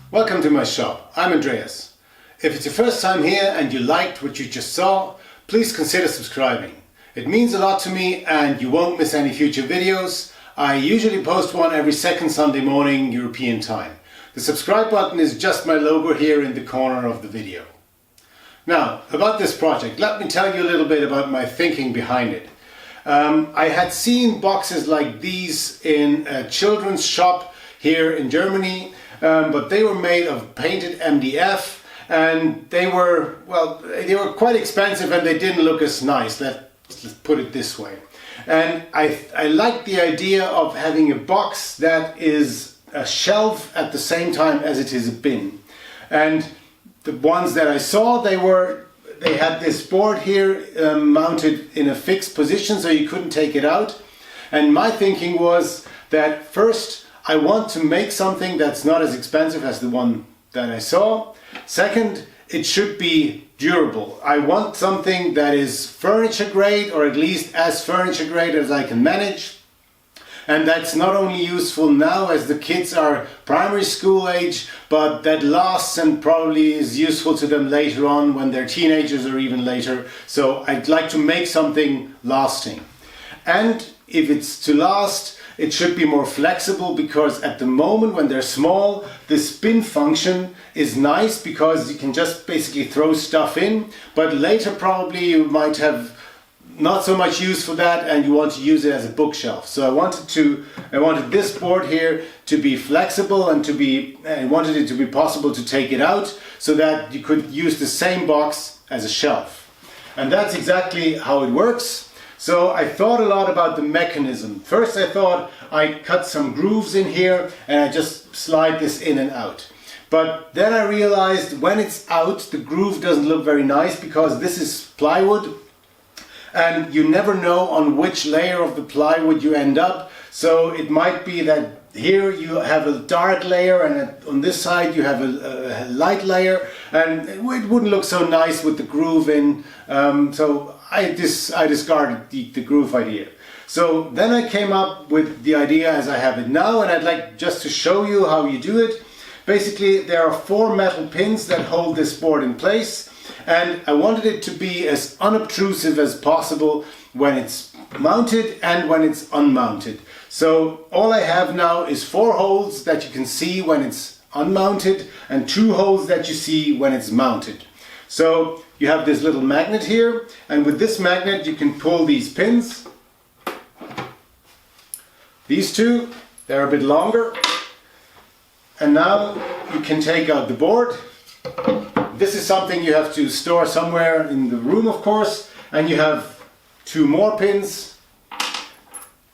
Welcome to my shop. I'm Andreas. If it's your first time here and you liked what you just saw, please consider subscribing. It means a lot to me and you won't miss any future videos. I usually post one every second Sunday morning European time. The subscribe button is just my logo here in the corner of the video. Now, about this project, let me tell you a little bit about my thinking behind it. I had seen boxes like these in a children's shop here in Germany, but they were made of painted MDF and they were quite expensive and they didn't look as nice, let's put it this way. And I liked the idea of having a box that is a shelf at the same time as it is a bin. And the ones that I saw, they had this board here mounted in a fixed position so you couldn't take it out. And my thinking was that first I want to make something that's not as expensive as the one that I saw. Second, it should be durable. I want something that is furniture grade, or at least as furniture grade as I can manage. And that's not only useful now as the kids are primary school age, but that lasts and probably is useful to them later on when they're teenagers or even later. So I'd like to make something lasting. And if it's to last, it should be more flexible, because at the moment when they're small, the spin function is nice because you can just basically throw stuff in, but later probably you might have not so much use for that and you want to use it as a bookshelf. So I wanted this board here to be flexible and I wanted it to be possible to take it out so that you could use the same box as a shelf. And that's exactly how it works. So I thought a lot about the mechanism. First I thought I'd cut some grooves in here and I just slide this in and out. But then I realized when it's out, the groove doesn't look very nice because this is plywood. And you never know on which layer of the plywood you end up. So it might be that here you have a dark layer and on this side you have a light layer, and it wouldn't look so nice with the groove in. So I discarded the groove idea. So then I came up with the idea as I have it now, and I'd like just to show you how you do it. Basically, there are 4 metal pins that hold this board in place. And I wanted it to be as unobtrusive as possible when it's mounted and when it's unmounted. So all I have now is 4 holes that you can see when it's unmounted and 2 holes that you see when it's mounted. So you have this little magnet here, and with this magnet you can pull these pins. These 2, they're a bit longer. And now you can take out the board. This is something you have to store somewhere in the room, of course, and you have 2 more pins.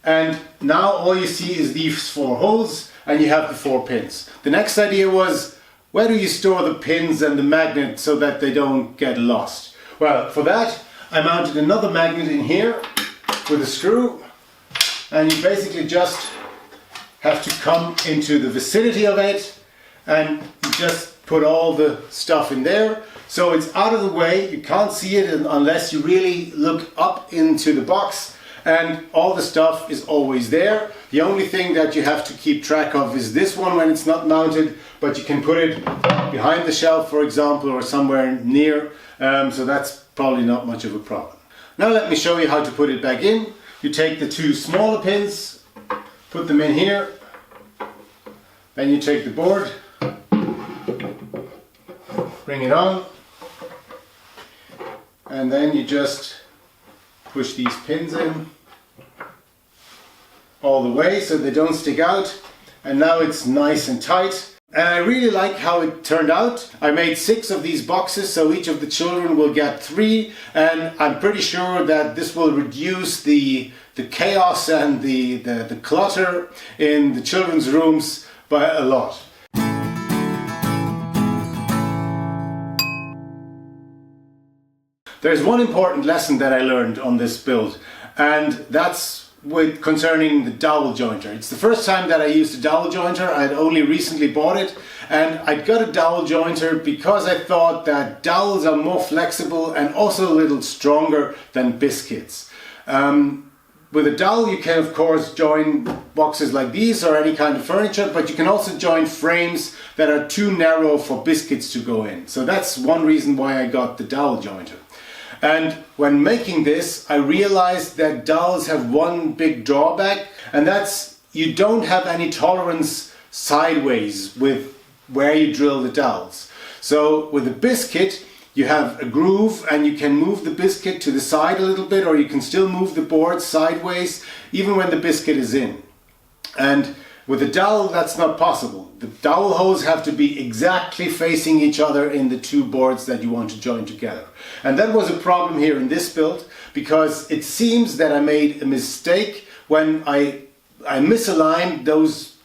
And now all you see is these 4 holes and you have the 4 pins. The next idea was, where do you store the pins and the magnet so that they don't get lost? Well, for that I mounted another magnet in here with a screw, and you basically just have to come into the vicinity of it and you just put all the stuff in there, so it's out of the way, you can't see it unless you really look up into the box, and all the stuff is always there. The only thing that you have to keep track of is this one when it's not mounted, but you can put it behind the shelf, for example, or somewhere near, so that's probably not much of a problem. Now let me show you how to put it back in. You take the 2 smaller pins, put them in here, then you take the board, bring it on, and then you just push these pins in all the way so they don't stick out, and now it's nice and tight. And I really like how it turned out. I made 6 of these boxes, so each of the children will get 3, and I'm pretty sure that this will reduce the chaos and the clutter in the children's rooms by a lot. There's one important lesson that I learned on this build, and that's concerning the dowel jointer. It's the first time that I used a dowel jointer. I'd only recently bought it, and I got a dowel jointer because I thought that dowels are more flexible and also a little stronger than biscuits. with a dowel you can of course join boxes like these or any kind of furniture, but you can also join frames that are too narrow for biscuits to go in. So that's one reason why I got the dowel jointer. And when making this, I realized that dowels have one big drawback, and that's you don't have any tolerance sideways with where you drill the dowels. So with a biscuit, you have a groove and you can move the biscuit to the side a little bit, or you can still move the board sideways even when the biscuit is in. And with a dowel, that's not possible. The dowel holes have to be exactly facing each other in the two boards that you want to join together. And that was a problem here in this build, because it seems that I made a mistake when I misaligned those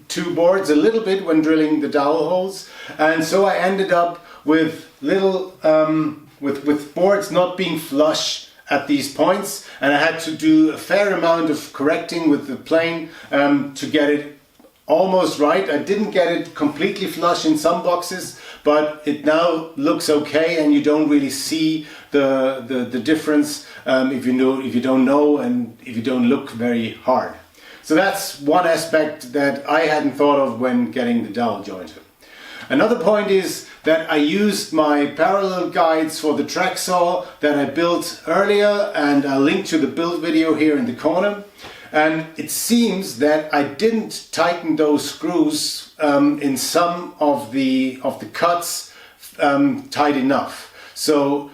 two boards a little bit when drilling the dowel holes, and so I ended up with little with boards not being flush at these points, and I had to do a fair amount of correcting with the plane to get it almost right. I didn't get it completely flush in some boxes, but it now looks okay, and you don't really see the difference if you don't know and if you don't look very hard. So that's one aspect that I hadn't thought of when getting the dowel jointer. Another point is that I used my parallel guides for the track saw that I built earlier, and I'll link to the build video here in the corner. And it seems that I didn't tighten those screws in some of the cuts tight enough. So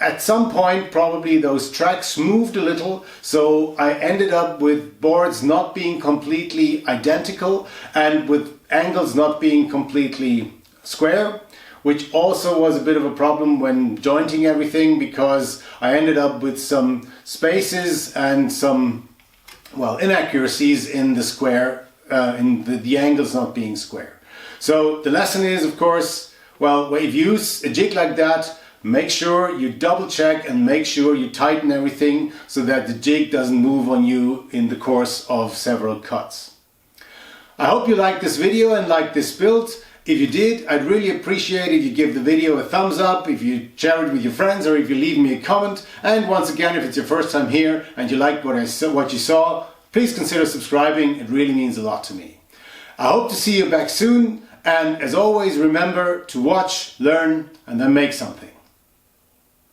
at some point probably those tracks moved a little, so I ended up with boards not being completely identical and with angles not being completely square, which also was a bit of a problem when jointing everything, because I ended up with some spaces and some, well, inaccuracies in the square, in the angles not being square. So the lesson is, of course, well, if you use a jig like that, make sure you double check and make sure you tighten everything so that the jig doesn't move on you in the course of several cuts. I hope you liked this video and liked this build. If you did, I'd really appreciate it if you give the video a thumbs up, if you share it with your friends, or if you leave me a comment. And once again, if it's your first time here and you liked what you saw, please consider subscribing. It really means a lot to me. I hope to see you back soon, and as always, remember to watch, learn, and then make something.